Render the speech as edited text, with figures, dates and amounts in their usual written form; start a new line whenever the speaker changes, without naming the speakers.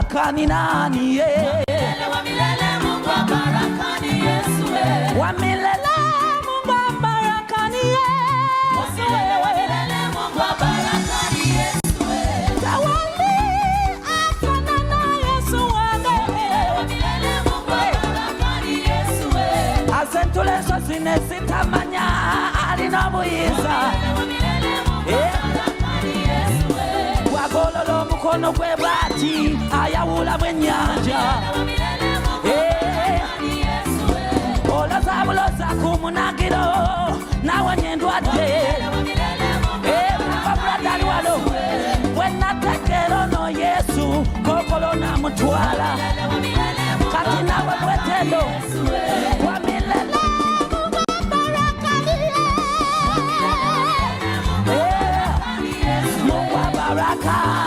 baraka ni nani?
Wa milele Mungu wa baraka ni Yesu.
Wa milele Mungu wa baraka ni Yesu.
Wa milele Mungu wa baraka ni Yesu.
Tawali afanana Yesu wangu.
Wa milele Mungu wa baraka ni Yesu.
Asentule sosine sitamanya alinobuyiza.
Wa milele Mungu wa baraka ni Yesu.
Wagololo mukono gwe bati ayawula mwenyanja.
Wa milele Mungu wa baraka ni Yesu.
Olazabuloza kumunagiro nawe nyendwadde.
Wa milele Mungu wa baraka ni
walo wenatekero no Yesu kokolo namutwala.
Wa milele Mungu
Kati nawe mwetendo wa milele Mungu wa baraka.